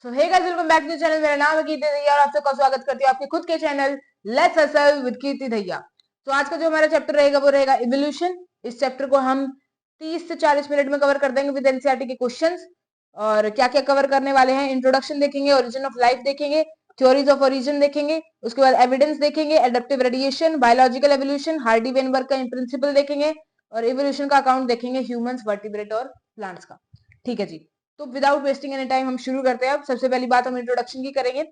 So hey guys, welcome back to channel. मेरा नाम है कीर्ति दहिया और आप सबका स्वागत करती हूँ आपके खुद के चैनल लेट्स हसल विद कीर्ति दहिया। तो आज का जो हमारा चैप्टर रहेगा वो रहेगा इवोल्यूशन। इस चैप्टर को हम 30 से 40 मिनट में कवर कर देंगे विद एनसीईआरटी के क्वेश्चंस। और क्या क्या कवर करने वाले हैं, इंट्रोडक्शन देखेंगे, ओरिजिन ऑफ लाइफ देखेंगे, थ्योरीज ऑफ ओरिजिन देखेंगे, उसके बाद एविडेंस देखेंगे, adaptive radiation, biological evolution, Hardy Weinberg का प्रिंसिपल देखेंगे और इवोल्यूशन का अकाउंट देखेंगे ह्यूमंस, वर्टिब्रेट और प्लांट्स का। ठीक है जी, तो विदाउट वेस्टिंग एनी टाइम हम शुरू करते हैं। अब सबसे पहली बात हम इंट्रोडक्शन की करेंगे।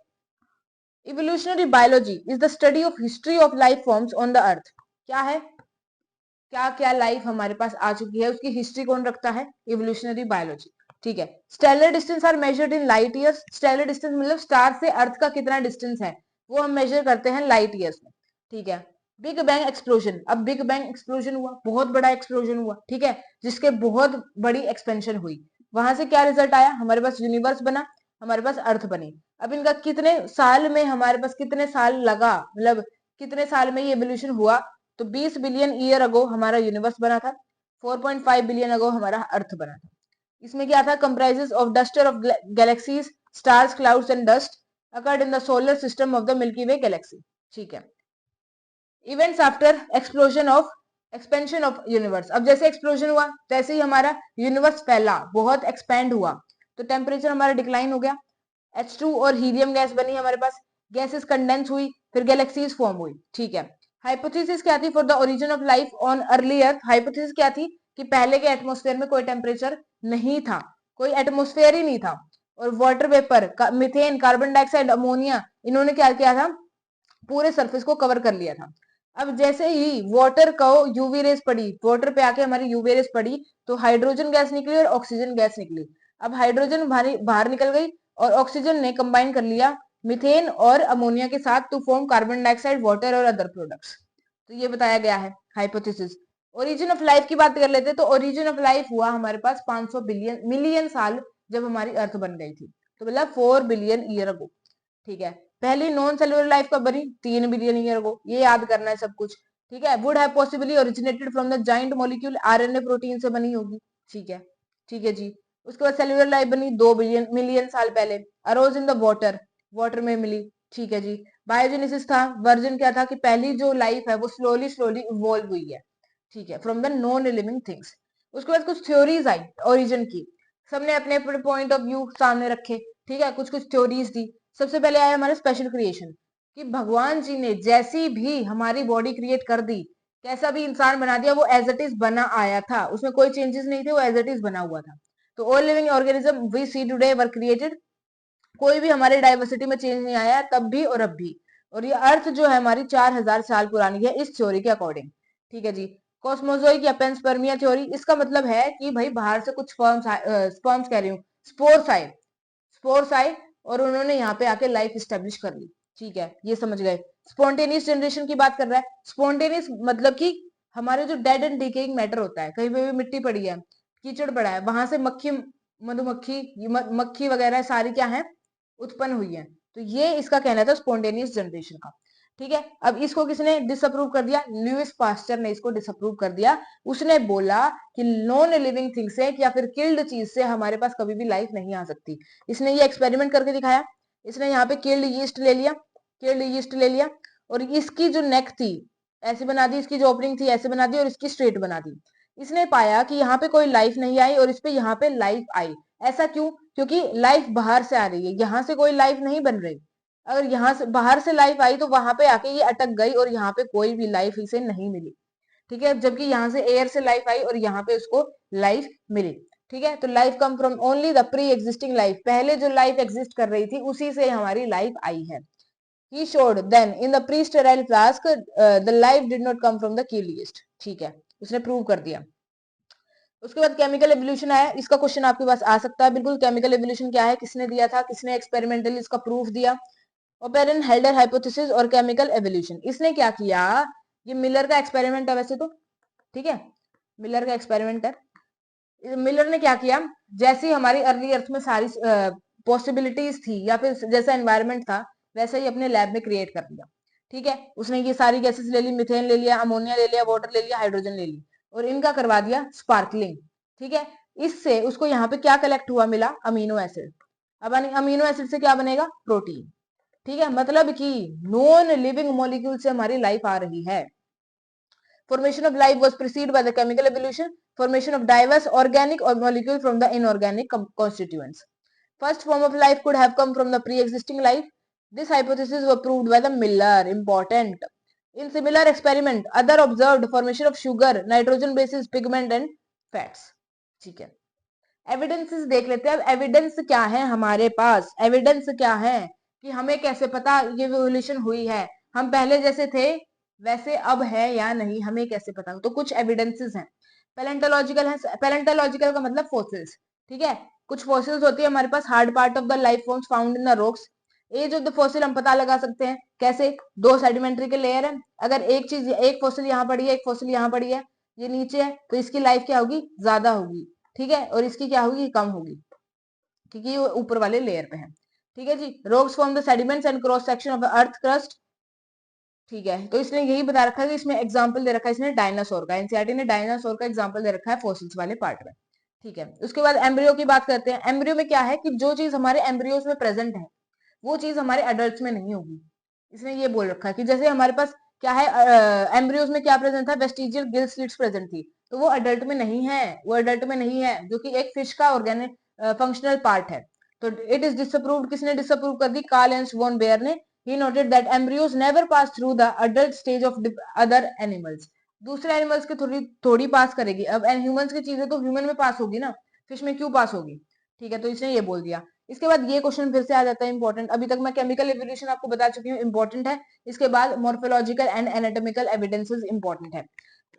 Evolutionary biology is the study of history of life forms on the earth. क्या है, क्या क्या लाइफ हमारे पास आ चुकी है, उसकी हिस्ट्री कौन रखता है? Evolutionary biology. ठीक है। Stellar distance are measured in light years. Stellar distance मतलब स्टार से अर्थ का कितना डिस्टेंस है वो हम मेजर करते हैं लाइट ईयर्स में। ठीक है। बिग बैंग एक्सप्लोजन, अब बिग बैंग एक्सप्लोजन हुआ, बहुत बड़ा एक्सप्लोजन हुआ, ठीक है, जिसके बहुत बड़ी एक्सपेंशन हुई। वहां से क्या रिजल्ट आया? हमारे पास यूनिवर्स बना, हमारे पास अर्थ बनी। अब इनका कितने साल में, हमारे पास कितने साल लगा, मतलब कितने साल में ये एवोल्यूशन हुआ? तो 20 बिलियन ईयर अगो हमारा यूनिवर्स बना था, 4.5 बिलियन अगो हमारा अर्थ बना था। इसमें क्या था? Comprises of duster of galaxies, stars, clouds and dust occurred in the solar system of the milky way Galaxy. ठीक है। Events after explosion of expansion of universe, अब जैसे एक्सप्लोजन हुआ तैसे ही हमारा यूनिवर्स फैला, बहुत एक्सपेंड हुआ, तो टेम्परेचर हमारा डिक्लाइन हो गया। H2 और हीलियम गैस बनी हमारे पास, गैसेस कंडेंस हुई, फिर गैलेक्सीज फॉर्म हुई। ठीक है। हाइपोथेसिस क्या थी for the origin of life on early earth? Hypothesis क्या थी कि पहले के एटमॉस्फेयर में कोई टेम्परेचर नहीं था, कोई एटमॉस्फेयर ही नहीं था, और water vapour, methane, carbon dioxide, ammonia, इन्होंने क्या किया था? पूरे सरफेस को कवर कर लिया था। अब जैसे ही वाटर को यूवी रेस पड़ी, वाटर पे आके हमारी यूवी रेस पड़ी, तो हाइड्रोजन गैस निकली और ऑक्सीजन गैस निकली। अब हाइड्रोजन बाहर निकल गई और ऑक्सीजन ने कंबाइन कर लिया मीथेन और अमोनिया के साथ to form carbon dioxide, water और अदर प्रोडक्ट्स। तो ये बताया गया है हाइपोथेसिस। ओरिजिन ऑफ लाइफ की बात कर लेते, तो ओरिजिन ऑफ लाइफ हुआ हमारे पास 500 बिलियन मिलियन साल जब हमारी अर्थ बन गई थी, तो मतलब 4 बिलियन ईयर अगो। ठीक है। पहली नॉन सेलुलर लाइफ कब बनी? 3 बिलियन ईयर अगो, ये याद करना है सब कुछ। ठीक है। Would have possibly originated from the giant molecule, RNA protein से बनी होगी। ठीक है। ठीक है जी। उसके बाद सेलुलर लाइफ बनी 2 बिलियन मिलियन साल पहले, arose in the water, water में मिली। ठीक है जी। बायोजेनेसिस था, वर्जन क्या था कि पहली जो लाइफ है वो स्लोली स्लोली इवॉल्व हुई है। ठीक है, from the non living things. उसके बाद कुछ थ्योरीज आई ओरिजिन की, सबने अपने अपने पॉइंट ऑफ व्यू सामने रखे। ठीक है, कुछ कुछ थ्योरीज दी। सबसे पहले आया हमारा स्पेशल क्रिएशन, कि भगवान जी ने जैसी भी हमारी बॉडी क्रिएट कर दी, कैसा भी इंसान बना दिया, वो एज इट इज बना आया था, उसमें कोई चेंजेस नहीं थे, वो एज इट इज बना हुआ था। तो all living organism we see today were created, कोई भी हमारे डाइवर्सिटी में चेंज नहीं आया तब भी और अब भी। और ये अर्थ जो है हमारी 4000 साल पुरानी है इस थ्योरी के अकॉर्डिंग। ठीक है जी। कॉस्मोजोइक या पेंसपर्मिया थ्योरी, इसका मतलब है कि भाई बाहर से कुछ स्पर्म्स कह रही हूँ, स्पोर्स आए, स्पोर्स आए और उन्होंने यहाँ पे आके लाइफ स्टेब्लिश कर ली। ठीक है, ये समझ गए। स्पॉन्टेनियस जनरेशन की बात कर रहा है। स्पॉन्टेनियस मतलब कि हमारे जो डेड एंड डिकेइंग मैटर होता है, कहीं पे भी मिट्टी पड़ी है, कीचड़ पड़ा है, वहां से मक्खी, मधुमक्खी, मक्खी वगैरह सारी क्या है, उत्पन्न हुई है। तो ये इसका कहना था स्पॉन्टेनियस जनरेशन का। ठीक है। अब इसको किसने डिसअप्रूव कर दिया? लुइस पास्चर ने इसको डिसअप्रूव कर दिया। उसने बोला कि नॉन लिविंग थिंग से या फिर किल्ड चीज से हमारे पास कभी भी लाइफ नहीं आ सकती। इसने ये एक्सपेरिमेंट करके दिखाया। इसने यहाँ पे किल्ड यीस्ट ले लिया, किल्ड यीस्ट ले लिया, और इसकी जो नेक थी ऐसे बना दी, इसकी जो ओपनिंग थी ऐसे बना दी, और इसकी स्ट्रेट बना दी। इसने पाया कि यहाँ पे कोई लाइफ नहीं आई और इस पे यहाँ पे लाइफ आई। ऐसा क्यों? क्योंकि लाइफ बाहर से आ रही है, यहाँ से कोई लाइफ नहीं बन रही। अगर यहाँ से बाहर से लाइफ आई तो वहां पे आके ये अटक गई और यहाँ पे कोई भी लाइफ इसे नहीं मिली। ठीक है। जबकि यहाँ से एयर से लाइफ आई और यहाँ पे उसको लाइफ मिली। ठीक है। तो life come from only the pre existing life, पहले जो लाइफ एग्जिस्ट कर रही थी उसी से हमारी लाइफ आई है। He showed then in the pre-sterile flask the life did not come from the chelaist। ठीक है, उसने प्रूव कर दिया। उसके बाद केमिकल एवोल्यूशन आया। इसका क्वेश्चन आपके पास आ सकता है बिल्कुल। केमिकल एवोल्यूशन क्या है, किसने दिया था, किसने एक्सपेरिमेंटली इसका प्रूफ दिया? ओपेरन हेल्डर हाइपोथेसिस और केमिकल एवोल्यूशन। इसने क्या किया, ये मिलर का एक्सपेरिमेंट है वैसे तो, ठीक है, मिलर का एक्सपेरिमेंट है। मिलर ने क्या किया, जैसी हमारी अर्ली अर्थ में सारी पॉसिबिलिटीज थी या फिर जैसा एनवायरमेंट था वैसा ही अपने लैब में क्रिएट कर दिया। ठीक है। उसने ये सारी गैसेस ले ली, मिथेन ले लिया, अमोनिया ले लिया, वाटर ले लिया, हाइड्रोजन ले ली, और इनका करवा दिया स्पार्कलिंग। ठीक है। इससे उसको यहाँ पे क्या कलेक्ट हुआ, मिला अमीनो एसिड। अब अमीनो एसिड से क्या बनेगा, प्रोटीन। ठीक है, मतलब कि नॉन लिविंग मॉलिक्यूल से हमारी लाइफ आ रही है। Formation of life was preceded by the chemical evolution, formation of diverse organic or molecule from the inorganic constituents. First form of life could have come from the pre-existing life. This hypothesis was proved by the Miller. Important. In similar experiment, other observed formation of sugar, nitrogen bases, pigment and fats. ठीक है, evidences देख लेते हैं। अब evidence क्या है हमारे पास, evidence क्या है कि हमें कैसे पता ये इवोल्यूशन हुई है, हम पहले जैसे थे वैसे अब है या नहीं, हमें कैसे पता। तो कुछ एविडेंसेस हैं। पैलेंटोलॉजिकल है, पैलेंटोलॉजिकल का मतलब फॉसिल्स। ठीक है, कुछ फॉसिल्स होती है हमारे पास, hard part of the life forms found in the rocks. Age of the fossil हम पता लगा सकते हैं कैसे, दो सेडिमेंट्री के लेयर है, अगर एक चीज, एक फॉसिल यहाँ पड़ी है, एक फॉसिल यहाँ पड़ी है, ये नीचे है, तो इसकी लाइफ क्या होगी, ज्यादा होगी। ठीक है, और इसकी क्या होगी, कम होगी, क्योंकि ये ऊपर वाले लेयर पे है। ठीक है जी, rocks form the sediments and cross section of earth crust. ठीक है, तो इसने यही बता रखा है कि इसमें एग्जांपल दे रखा है इसने डायनासोर का, एनसीईआरटी ने डायनासोर का एग्जांपल दे रखा है फॉसिल्स वाले पार्ट में। ठीक है, उसके बाद एम्ब्रियो की बात करते हैं। एम्ब्रियो में क्या है कि जो चीज हमारे एम्ब्रियोज में प्रेजेंट है वो चीज हमारे अडल्ट में नहीं होगी। इसने ये बोल रखा है कि जैसे हमारे पास क्या है, एम्ब्रियोज में क्या प्रेजेंट था, वेस्टिजियल गिल स्लिट्स प्रेजेंट थी, तो वो अडल्ट में नहीं है, वो अडल्ट में नहीं है, जो कि एक फिश का ऑर्गेनिक फंक्शनल पार्ट है। तो इट इज डिसअप्रूव्ड, किसने डिसअप्रूव कर दी, कार्ल एंड वॉन बेयर ने। He noted that embryos never pass through the adult stage of other animals. दूसरे एनिमल्स की थोड़ी पास करेगी, अब ह्यूमंस की चीजें तो ह्यूमन में पास होगी ना, फिश में क्यों पास होगी। ठीक है, तो इसने ये बोल दिया। इसके बाद ये क्वेश्चन फिर से आ जाता है इंपॉर्टेंट, अभी तक मैं केमिकल एवोल्यूशन आपको बता चुकी हूँ, इंपॉर्टेंट है। इसके बाद morphological and anatomical evidences important है।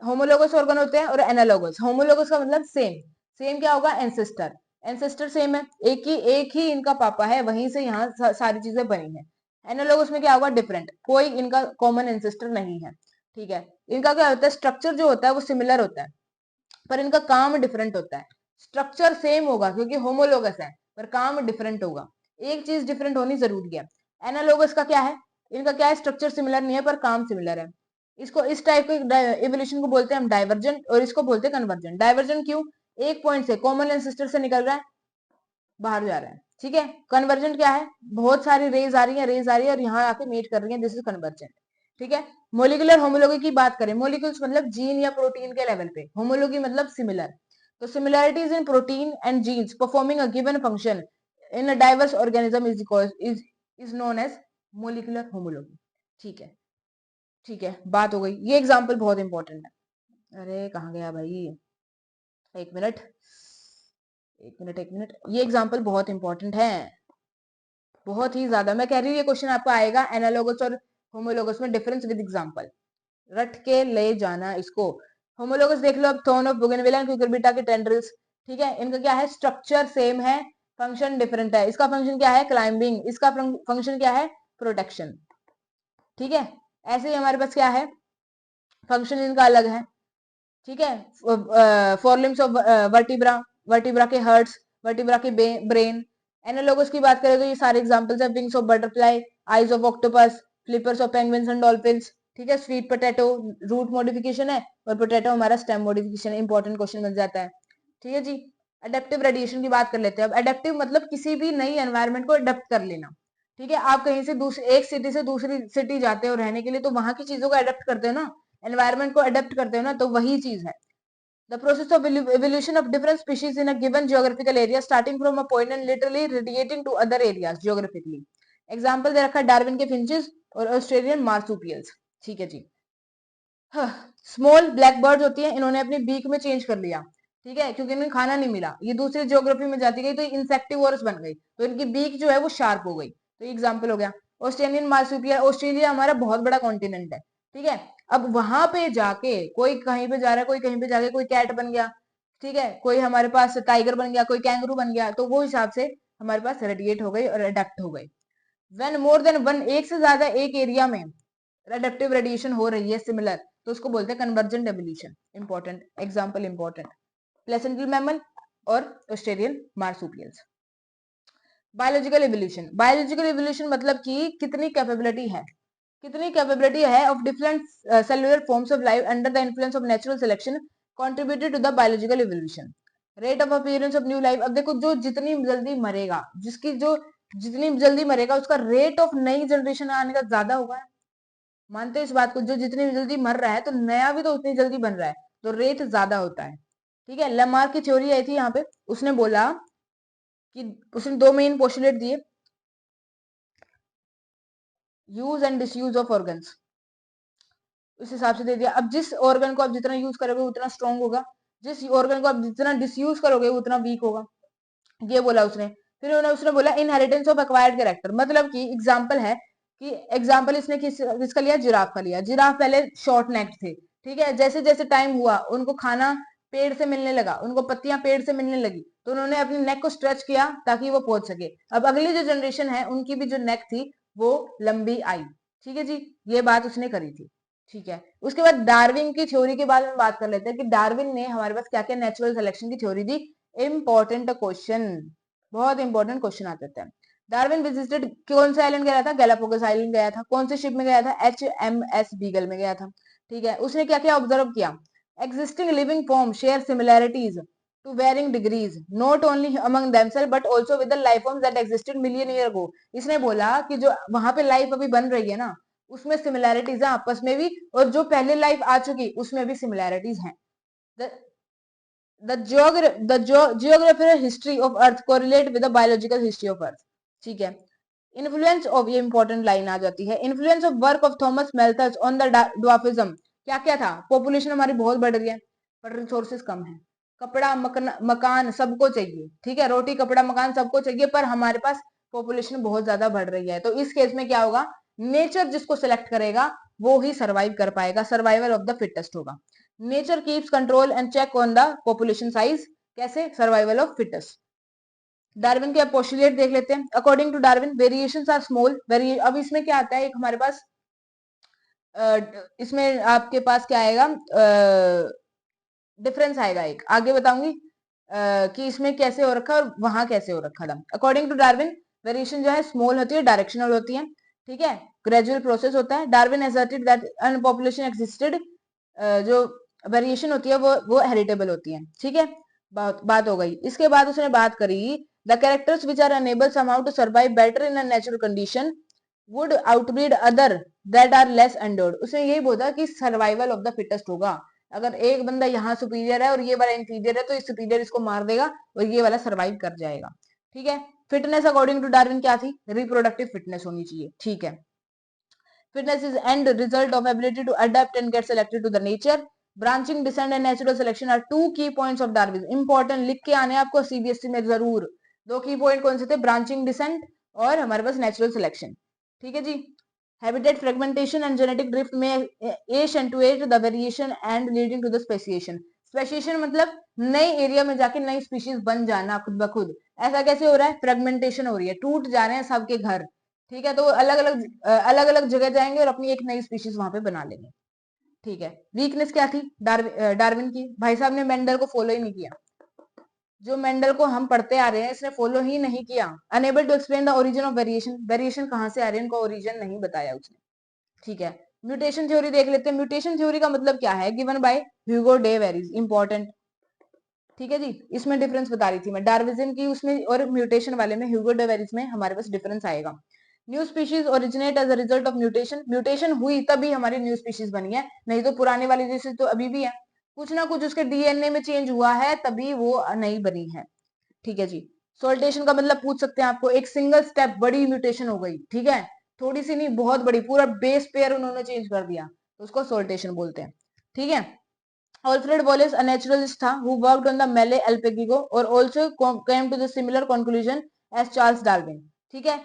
होमोलोगस ऑर्गन होते हैं और एनालोगस। होमोलोगस का मतलब सेम, सेम क्या होगा, एंसेस्टर, एंसेस्टर सेम है, एक ही इनका पापा है, वहीं से यहाँ सारी चीजें बनी है। एनालोगस में क्या होगा, डिफरेंट, कोई इनका कॉमन एंसेस्टर नहीं है। ठीक है, इनका क्या होता है, स्ट्रक्चर जो होता है वो सिमिलर होता है, पर इनका काम डिफरेंट होता है। स्ट्रक्चर सेम होगा क्योंकि होमोलोगस है, पर काम डिफरेंट होगा, एक चीज डिफरेंट होनी जरूरी है। एनालोगस का क्या है, इनका क्या है, स्ट्रक्चर सिमिलर नहीं है पर काम सिमिलर है। इसको, इस टाइप के इवोल्यूशन को बोलते हैं हम डाइवर्जेंट, और इसको बोलते हैं कन्वर्जेंट। डाइवर्जेंट क्यों, एक पॉइंट से कॉमन एंसेस्टर से निकल रहा है, बाहर जा रहा है। ठीक है, कन्वर्जेंट क्या है, बहुत सारी रेज आ रही है, रेज आ रही है और यहाँ आके मीट कर रही है, दिस इज कन्वर्जेंट। ठीक है, मोलिकुलर होमोलॉजी की बात करें, मोलिक्यूल्स मतलब जीन या प्रोटीन के लेवल पे, होमोलॉजी मतलब सिमिलर। तो similarities in protein and genes performing a given function in a diverse organism is known as molecular homology. ठीक है, ठीक है, बात हो गई। ये एग्जांपल बहुत इंपॉर्टेंट है। अरे कहाँ गया भाई, एक मिनट, एक मिनट, एक मिनट, ये एग्जांपल बहुत इंपॉर्टेंट है, बहुत ही ज्यादा। मैं कह रही हूँ ये क्वेश्चन आपको आएगा एनालोगस और होमोलोगस में डिफरेंस विद एग्जांपल, रट के ले जाना इसको। होमोलोगस देख लो, अब थॉर्न ऑफ बोगनविला एंड क्यूकरबिटा के टेंड्रिल्स। ठीक है, इनका क्या है, स्ट्रक्चर सेम है, फंक्शन डिफरेंट है। इसका फंक्शन क्या है, क्लाइंबिंग, इसका फंक्शन क्या है, प्रोटेक्शन। ठीक है, ऐसे ही हमारे पास क्या है, फंक्शन इनका अलग है। ठीक है, फोरलिम्स ऑफ वर्टिब्रा, वर्टिब्रा के हर्ट्स, वर्टिब्रा के ब्रेन। एनालोगस की बात करें तो ये सारे एग्जांपल्स है, wings of butterfly, eyes of octopus, flippers of penguins and dolphins. ठीक है, स्वीट पोटैटो रूट मॉडिफिकेशन है और पोटैटो हमारा स्टेम मॉडिफिकेशन है, इंपॉर्टेंट क्वेश्चन बन जाता है। ठीक है जी, अडेप्टिव रेडिएशन की बात कर लेते हैं। अब अडेप्टिव मतलब किसी भी नई एनवायरनमेंट को अडेप्ट कर लेना। ठीक है, आप कहीं से दूसरी, एक सिटी से दूसरी सिटी जाते हो रहने के लिए, तो वहां की चीजों को अडेप्ट करते हो ना, एनवायरनमेंट को अडेप्ट करते हो ना, तो वही चीज है। The process of evolution of different species in a given geographical area starting from a point and literally radiating to other areas geographically. Example दे रखा है डार्विन के फिंचेस और ऑस्ट्रेलियन मार्सुपियल्स। ठीक है जी, स्मॉल ब्लैक बर्ड होती है, इन्होंने अपनी बीक में चेंज कर लिया। ठीक है, क्योंकि इन्हें खाना नहीं मिला, ये दूसरी ज्योग्राफी में जाती गई तो इंसेक्टिवोरस बन गई, तो इनकी बीक जो है वो शार्प हो गई। तो एग्जाम्पल हो गया ऑस्ट्रेलियन मार्सुपियल। ऑस्ट्रेलिया हमारा बहुत बड़ा कॉन्टिनेंट है। ठीक है, अब वहां पे जाके कोई कहीं पे जा रहा है, कोई कहीं पे जाके कोई कैट बन गया, ठीक है, कोई हमारे पास टाइगर बन गया, कोई कैंगरू बन गया, तो वो हिसाब से हमारे पास रेडिएट हो गई और अडेप्ट हो गई। वेन मोर देन वन, एक से ज्यादा एक एरिया में एडेप्टिव रेडिएशन हो रही है सिमिलर, तो उसको बोलते हैं convergent evolution. Important example, important, placental mammal और Australian marsupials. Biological evolution, biological evolution मतलब कि कितनी कैपेबिलिटी है, कितनी कैपेबिलिटी है of different cellular forms of life under the influence of natural selection contributed to the biological evolution. Rate of appearance of new life, अब देखो जो जितनी जल्दी मरेगा, जिसकी जो जितनी जल्दी मरेगा उसका रेट ऑफ नई जनरेशन आने का ज्यादा होगा। मानते हो इस बात को? जो जितनी जल्दी मर रहा है तो नया भी तो उतनी जल्दी बन रहा है, तो रेट ज्यादा होता है। ठीक है, लमार्क की थ्योरी आई थी यहाँ पे, उसने बोला कि उसने दो मेन पोस्टुलेट दिए, use and disuse of organs, उस हिसाब से दे दिया। अब जिस ऑर्गन को आप जितना यूज करोगे उतना स्ट्रांग होगा, जिस ऑर्गन को आप जितना डिसयूज करोगे उतना वीक होगा, ये बोला उसने। फिर उसने बोला इनहेरिटेंस ऑफ एक्वायर्ड कैरेक्टर, मतलब कि एग्जांपल है कि एग्जांपल इसने किसका लिया? जिराफ का लिया। जिराफ पहले शॉर्ट नेक्ड थे, ठीक है, जैसे जैसे टाइम हुआ उनको खाना पेड़ से मिलने लगा, उनको पत्तियां पेड़ से मिलने लगी, तो उन्होंने अपनी नेक को स्ट्रेच किया ताकि वो पहुंच सके। अब अगली जो जनरेशन है उनकी भी जो नेक थी वो लंबी आई। ठीक है जी, ये बात उसने करी थी। ठीक है, उसके बाद डार्विन की थ्योरी के बारे में बात कर लेते हैं कि डार्विन ने हमारे पास क्या क्या नेचुरल सिलेक्शन की थ्योरी दी। इंपॉर्टेंट क्वेश्चन, बहुत इंपॉर्टेंट क्वेश्चन आते थे। डार्विन विजिटेड कौन सा आइलैंड गया था? गैलापागोस आइलैंड गया था। कौन से शिप में गया था? HMS बीगल में गया था। ठीक है, उसने क्या क्या ऑब्जर्व किया? Existing living form share similarities to varying degrees not only among themselves but also with the life forms that existed million year ago. इसने बोला कि जो वहां पे लाइफ अभी बन रही है ना, उसमें सिमिलैरिटीज है आपस में भी, और जो पहले लाइफ आ चुकी उसमें भी सिमिलैरिटीज हैं। Geographical history of earth correlate with the biological history of earth. ठीक है, इन्फ्लुएंस ऑफ, ये इंपॉर्टेंट लाइन आ जाती है, influence of work of Thomas Malthus on the dwarfism. क्या क्या था? पॉपुलेशन हमारी बहुत बढ़ रही है पर रिसोर्सेज कम है, कपड़ा मकान सबको चाहिए, ठीक है, रोटी कपड़ा मकान सबको चाहिए, पर हमारे पास पॉपुलेशन बहुत ज्यादा बढ़ रही है। तो इस केस में क्या होगा? नेचर जिसको सिलेक्ट करेगा वो ही सर्वाइव कर पाएगा, सर्वाइवल ऑफ द फिटेस्ट होगा। Nature keeps control and check on the population size, कैसे? Survival of fittest. डार्विन के पोस्टुलेट देख लेते हैं। According to Darwin variations are small अब इसमें क्या आता है, एक हमारे पास इसमें आपके पास क्या आएगा? डिफरेंस आएगा एक, आगे बताऊंगी कि इसमें कैसे हो रखा और वहां कैसे हो रखा था। अकॉर्डिंग टू डार्विन वेरिएशन जो है स्मॉल होती है, डायरेक्शनल होती है, ठीक है, ग्रेजुअल प्रोसेस होता है। डार्विन असर्टेड दैट अनपॉपुलेशन एक्सिस्टेड, जो वेरिएशन होती है वो हेरिटेबल होती है। ठीक है, बात हो गई। इसके बाद उसने बात करी the characters which are enable somehow to survive better in a natural condition would outbreed other that are less endured. उसने यही बोला कि सर्वाइवल ऑफ द फिटेस्ट होगा। अगर एक बंदा यहाँ सुपीरियर है और ये वाला इंफीरियर है तो इस सुपीरियर इसको मार देगा और ये वाला सर्वाइव कर जाएगा। ठीक है, फिटनेस अकॉर्डिंग टू डार्विन क्या थी? रिप्रोडक्टिव फिटनेस होनी चाहिए। ठीक है, fitness is end result of ability to adapt and get selected to the nature. Branching descent and natural selection are two key points of Darwin. Important लिख के आने आपको CBSE में जरूर। दो की पॉइंट कौन से थे? ब्रांचिंग डिसेंट और हमारे पास नेचुरल सिलेक्शन। ठीक है जी, habitat fragmentation and genetic drift में accentuate the variation and leading to the speciation. Speciation मतलब नए एरिया में जाके नई स्पीशीज बन जाना खुद ब खुद। ऐसा कैसे हो रहा है? फ्रेगमेंटेशन हो रही है, टूट जा रहे हैं सबके घर। ठीक है, तो अलग अलग जगह जाएंगे और अपनी एक नई स्पीशीज वहां पे बना लेंगे। ठीक है, वीकनेस क्या थी डार्विन की? भाई साहब ने मेंडल को फॉलो ही नहीं किया, जो मेंडल को हम पढ़ते आ रहे हैं इसने फॉलो ही नहीं किया। Unable to explain the origin of variation, variation कहां से आ रहे हैं इनको ओरिजिन नहीं बताया उसने। ठीक है, म्यूटेशन थ्योरी देख लेते हैं। म्यूटेशन थ्योरी का मतलब क्या है? Given by Hugo day varies, important. ठीक है जी, इसमें डिफरेंस बता रही थी मैं डार्विज्म की उसमें और म्यूटेशन वाले में, ह्यूगो डे वेरीज में हमारे पास डिफरेंस आएगा। New species originate as a result of mutation, mutation हुई तभी हमारी न्यू स्पीशीज बनी है, नहीं तो पुराने वाली जैसे तो अभी भी है, कुछ ना कुछ उसके डीएनए में चेंज हुआ है तभी वो नई बनी है। ठीक है जी, सोल्टेशन का मतलब पूछ सकते हैं आपको, एक सिंगल स्टेप बड़ी म्यूटेशन हो गई, ठीक है, थोड़ी सी नहीं बहुत बड़ी, पूरा बेस पेयर उन्होंने चेंज कर दिया, तो उसको सोल्टेशन बोलते हैं। ठीक है, Alfred Wallace, a naturalist था, who worked on the Malay alpago और also came to the similar conclusion as Charles Darwin. ठीक है,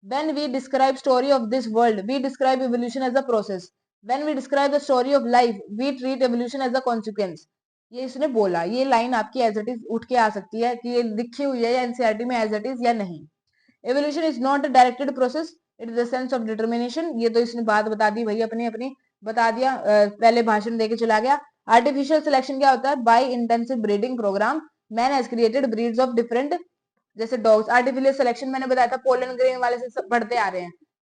when we describe story of this world, we describe evolution as a process. When we describe the story of life, we treat evolution as a consequence. ये इसने बोला, ये line आपकी as it is उठ के आ सकती है कि ये लिखी हुई है या एनसीईआरटी में एज इट इज या नहीं। Evolution is not a directed process, it is the sense of determination. ये तो इसने बात बता दी भाई, अपनी अपनी बता दिया, पहले भाषण देके चला गया। आर्टिफिशियल सिलेक्शन क्या होता है? By intensive breeding program man has created breeds of different, जैसे डॉग्स। आर्टिफिशियल सिलेक्शन मैंने बताया था, पोलन ग्रेन वाले से सब पढ़ते आ रहे हैं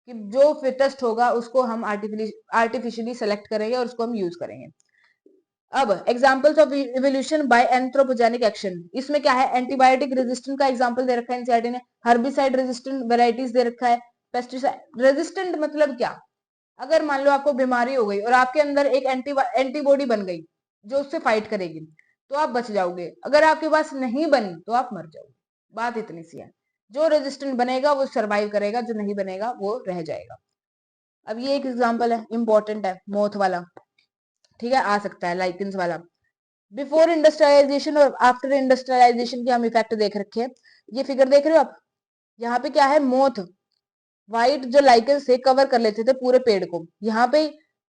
कि जो फिटेस्ट होगा उसको हम आर्टिफिशियली सेलेक्ट करेंगे और उसको हम यूज करेंगे। अब examples of evolution bye anthropogenic action, इसमें क्या है, एंटीबायोटिक रेजिस्टेंट का एग्जांपल दे रखा है एनसीईआरटी ने, हर्बिसाइड रेजिस्टेंट वेराइटीज दे रखा है, पेस्टिसाइड रेजिस्टेंट मतलब क्या, अगर मान लो आपको बीमारी हो गई और आपके अंदर एक एंटीबॉडी बन गई जो उससे फाइट करेगी, तो आप बच जाओगे, अगर आपके पास नहीं बनी तो आप मर जाओगे। बात इतनी सी है, जो रेजिस्टेंट बनेगा वो सर्वाइव करेगा, जो नहीं बनेगा वो रह जाएगा। अब ये एक एग्जांपल है, इंपॉर्टेंट है, मोथ वाला, ठीक है, आ सकता है लाइकेंस वाला। बिफोर इंडस्ट्रियलाइजेशन और आफ्टर इंडस्ट्रियलाइजेशन के हम इफेक्ट देख रखे हैं। ये फिगर देख रहे हो आप, यहाँ पे क्या है, मोथ व्हाइट जो लाइकन से कवर कर लेते थे पूरे पेड़ को, यहाँ पे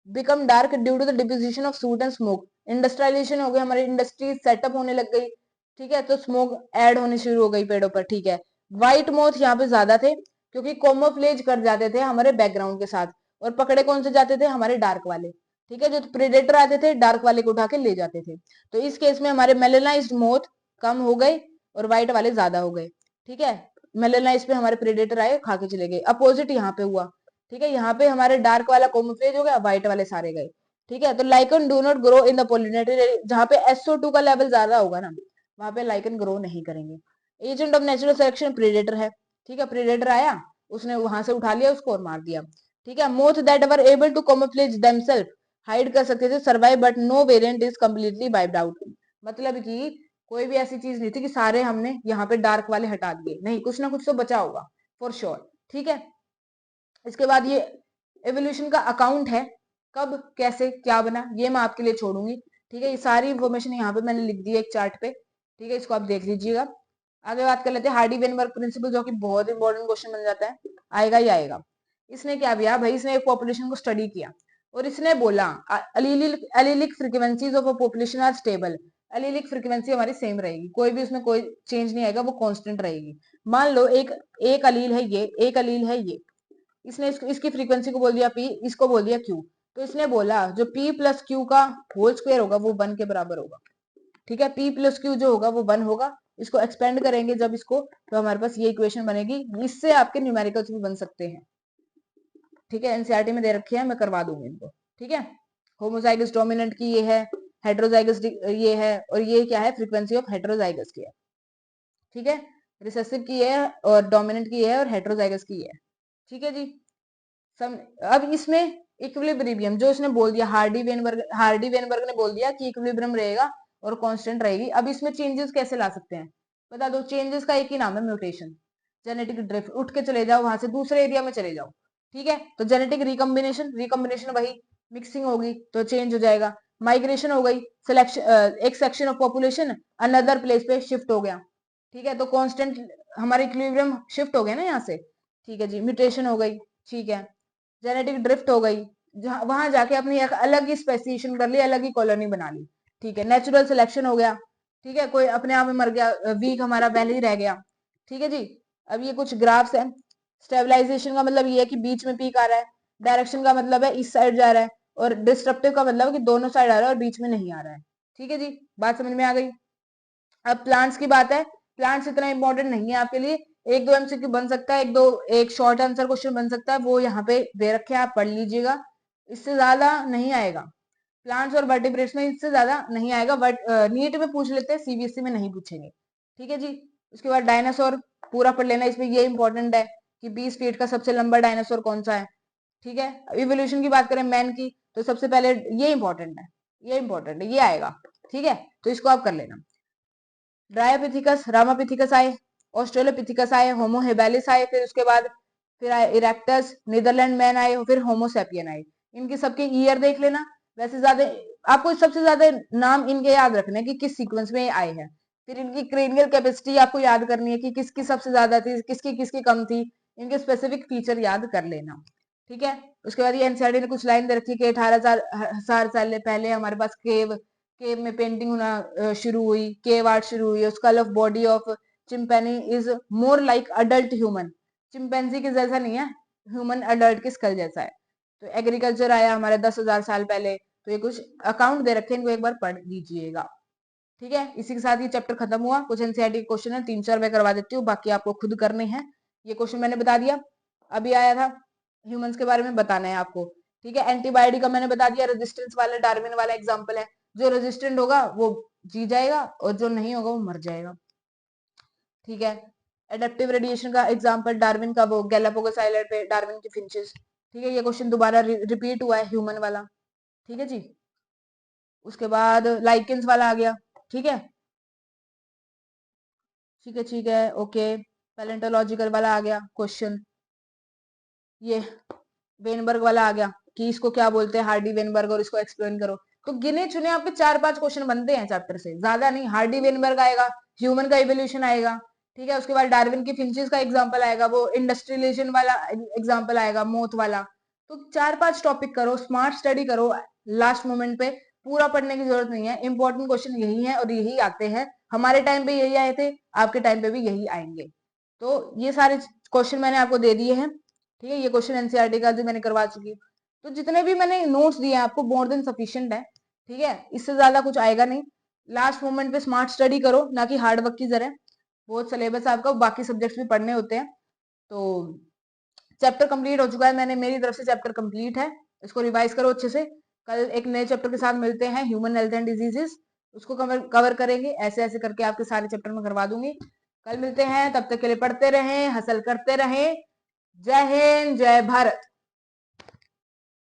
become dark due to the deposition of soot and smoke, industrialisation हो गई, हमारी इंडस्ट्री सेटअप होने लग गई, ठीक है, तो स्मोक ऐड होनी शुरू हो गई पेड़ों पर, ठीक है। व्हाइट मोथ यहाँ पे ज्यादा थे क्योंकि कोमोफ्लेज कर जाते थे हमारे बैकग्राउंड के साथ, और पकड़े कौन से जाते थे, हमारे डार्क वाले, ठीक है, जो प्रेडेटर आते थे डार्क वाले को उठा के ले जाते थे। तो इस केस में हमारे मेलेनाइज्ड मोथ कम हो गए और व्हाइट वाले ज्यादा हो गए, ठीक है। मेलेनाइज पे हमारे प्रेडेटर आए, खा के चले गए। अपोजिट यहाँ पे हुआ, ठीक है, यहाँ पे हमारे डार्क वाला कोमोफ्लेज हो गया, व्हाइट वाले सारे गए, ठीक है। तो lichen do not grow in the pollinated, जहाँ पे SO2 का लेवल ज्यादा होगा ना, वहां पे लाइकन ग्रो नहीं करेंगे। Agent of natural selection predator है, ठीक है, प्रेडेटर आया, उसने वहां से उठा लिया उसको और मार दिया, ठीक है। Moth that were able to camouflage themselves, hide कर सकते थे, survive, but no variant is completely wiped out, मतलब कि कोई भी ऐसी चीज नहीं थी कि सारे हमने यहाँ पे डार्क वाले हटा दिए, नहीं, कुछ ना कुछ तो बचा होगा फॉर श्योर, ठीक है। इसके बाद ये एवोल्यूशन का अकाउंट है, कब कैसे क्या बना ये मैं आपके लिए छोड़ूंगी, ठीक है। ये सारी इंफॉर्मेशन यहाँ पे मैंने लिख दी है एक चार्ट पे, ठीक है, इसको आप देख लीजिएगा। आगे बात कर लेते हैं हार्डी वेनबर्ग प्रिंसिपल, जो कि बहुत इंपॉर्टेंट क्वेश्चन बन जाता है, आएगा ही आएगा। इसने क्या किया भाई, इसने एक पॉपुलेशन को स्टडी किया और इसने बोला allelic frequencies of a population are stable, allelic frequency हमारी सेम रहेगी, कोई भी उसमें कोई चेंज नहीं आएगा, वो कांस्टेंट रहेगी। मान लो एक अलील है ये, एक अलील है ये, इसने इसकी फ्रीक्वेंसी को बोल दिया P, इसको बोल दिया Q, तो इसने बोला जो P प्लस Q का होल स्क्वायर होगा वो 1 के बराबर होगा, ठीक है। P प्लस Q जो होगा वो 1 होगा, इसको एक्सपेंड करेंगे जब इसको, तो हमारे पास ये इक्वेशन बनेगी, इससे आपके न्यूमेरिकल्स भी बन सकते हैं, ठीक है। एनसीईआरटी में दे रखे हैं, मैं करवा दूंगी इनको, ठीक है। होमोजाइगस डोमिनेंट की ये है, हेट्रोजाइगस ये है, और ये क्या है, फ्रीक्वेंसी ऑफ हेट्रोजाइगस की है, ठीक है। रिसेसिव की है और डोमिनेंट की है और हेट्रोजाइगस की है, ठीक है जी। सम अब इसमें इक्विलिब्रियम जो इसने बोल दिया, हार्डी वेनबर्ग ने बोल दिया कि इक्विलिब्रियम रहेगा और कांस्टेंट रहेगी। अब इसमें चेंजेस कैसे ला सकते हैं, बता दो, चेंजेस का एक ही नाम है म्यूटेशन, जेनेटिक ड्रिफ्ट, उठ के चले जाओ वहां से दूसरे एरिया में चले जाओ, ठीक है। तो जेनेटिक रिकम्बिनेशन, रिकम्बिनेशन वही मिक्सिंग होगी तो चेंज हो जाएगा। माइग्रेशन हो गई, सिलेक्शन, एक section of population another place पे शिफ्ट हो गया, ठीक है, तो कांस्टेंट हमारे इक्विलिब्रियम शिफ्ट हो गया ना यहाँ से, ठीक है जी। म्यूटेशन हो गई, ठीक है। जेनेटिक ड्रिफ्ट हो गई, जहां वहां जाके अपनी एक अलग ही स्पेसिएशन कर ली, अलग ही कॉलोनी बना ली, ठीक है। नेचुरल सिलेक्शन हो गया, ठीक है, कोई अपने आप में मर गया, वीक हमारा पहले ही रह गया, ठीक है जी। अब ये कुछ ग्राफ्स है, स्टेबलाइजेशन का मतलब ये है कि बीच में पीक आ रहा है, डायरेक्शन का मतलब है इस साइड जा रहा है, और डिस्ट्रप्टिव का मतलब है कि दोनों साइड आ रहा है और बीच में नहीं आ रहा है, ठीक है जी। बात समझ में आ गई। अब प्लांट्स की बात है, प्लांट्स इतना इंपॉर्टेंट नहीं है आपके लिए, एक दो MCQ बन सकता है, एक शॉर्ट आंसर क्वेश्चन बन सकता है, वो यहाँ पे दे रखे हैं, आप पढ़ लीजिएगा, इससे ज्यादा नहीं आएगा। प्लांट्स और वर्टिब्रेट्स में इससे ज्यादा नहीं आएगा, बट नीट में पूछ लेते हैं, CBSE में नहीं पूछेंगे, ठीक है जी। उसके बाद डायनासोर पूरा पढ़ लेना, इसमें ये इंपॉर्टेंट है कि 20 फीट का सबसे लंबा डायनासोर कौन सा है, ठीक है। इवोल्यूशन की बात करें मैन की, तो सबसे पहले ये इंपॉर्टेंट है, ये इंपॉर्टेंट है, ये आएगा, ठीक है, तो इसको आप कर लेना। ड्रायोपिथिकस, रामापिथिकस आए, ऑस्ट्रेलोपिथिकस आए, होमो हेबेलिस आए, फिर उसके बाद फिर आए इरेक्टस, नीदरलैंड मैन आए, फिर होमोसेपियन आए। इनके सबके ईयर देख लेना, वैसे ज्यादा आपको सबसे ज्यादा नाम इनके याद रखने कि किस सीक्वेंस में आए हैं। फिर इनकी क्रेनियल कैपेसिटी आपको याद करनी है कि किसकी सबसे ज्यादा थी, किसकी किसकी कम थी, इनके स्पेसिफिक फीचर याद कर लेना, ठीक है। उसके बाद ये एनसीईआरटी ने कुछ लाइन दे रखी है कि 18,000 साल पहले हमारे पास केव में पेंटिंग होना शुरू हुई, केव आर्ट शुरू हुई। Skull of body of chimpanzee is more like adult human, chimpanzee के जैसा नहीं है, ह्यूमन अडल्ट के स्कल जैसा है। तो एग्रीकल्चर आया हमारे 10,000 साल पहले, तो ये कुछ अकाउंट दे रखे हैं, इनको एक बार पढ़ लीजिएगा, ठीक है। इसी के साथ ये चैप्टर खत्म हुआ। कुछ एनसीईआरटी के क्वेश्चन है, 3-4 मैं करवा देती हूँ, बाकी आपको खुद करने हैं। ये क्वेश्चन मैंने बता दिया, अभी आया था, ह्यूमंस के बारे में बताना है आपको, ठीक है। एंटीबायोटिक का मैंने बता दिया, रेजिस्टेंस वाला डार्विन वाला एग्जांपल है। जो रेजिस्टेंट होगा वो जी जाएगा और जो नहीं होगा वो मर जाएगा। ठीक है। एडेप्टिव रेडिएशन का एग्जांपल डार्विन का वो गैलापागोस आइलैंड पे डार्विन की फिंचेस। ठीक है, ये क्वेश्चन दोबारा रिपीट हुआ है, ह्यूमन वाला। ठीक है जी। उसके बाद लाइकेंस वाला आ गया। ठीक है, ठीक है, ठीक है, ओके। पैलेंटोलॉजिकल वाला आ गया क्वेश्चन। ये वेनबर्ग वाला आ गया कि इसको क्या बोलते हैं, हार्डी वेनबर्ग, और इसको एक्सप्लेन करो। तो गिने चुने आपके 4-5 क्वेश्चन बनते हैं चैप्टर से, ज्यादा नहीं। हार्डी वेनबर्ग आएगा, ह्यूमन का इवोल्यूशन आएगा। ठीक है, उसके बाद डार्विन की फिंचेस का एग्जांपल आएगा, वो इंडस्ट्रियलाइजेशन वाला एग्जांपल आएगा, मोथ वाला। तो 4-5 टॉपिक करो, स्मार्ट स्टडी करो। लास्ट मोमेंट पे पूरा पढ़ने की जरूरत नहीं है, इंपॉर्टेंट क्वेश्चन यही है और यही आते हैं। हमारे टाइम पे यही आए थे, आपके टाइम पे भी यही आएंगे। तो ये सारे क्वेश्चन मैंने आपको दे दिए हैं। ठीक है, ये क्वेश्चन एनसीईआरटी का जो मैंने करवा चुकी हूँ। तो जितने भी मैंने नोट्स दिए हैं आपको मोर देन सफिशिएंट है। ठीक है, इससे ज्यादा कुछ आएगा नहीं। लास्ट मोमेंट पे स्मार्ट स्टडी करो, ना कि हार्ड वर्क की जगह। बहुत सिलेबस आपका, बाकी सब्जेक्ट्स भी पढ़ने होते हैं। तो चैप्टर कंप्लीट हो चुका है, मैंने मेरी तरफ से चैप्टर कंप्लीट है। इसको रिवाइज करो अच्छे से। कल एक नए चैप्टर के साथ मिलते हैं, ह्यूमन हेल्थ एंड डिजीजेस। उसको कवर करेंगे, ऐसे ऐसे करके आपके सारे चैप्टर में करवा दूंगी। कल मिलते हैं, तब तक के लिए पढ़ते रहें, हसल करते रहें। जय हिंद, जय भारत।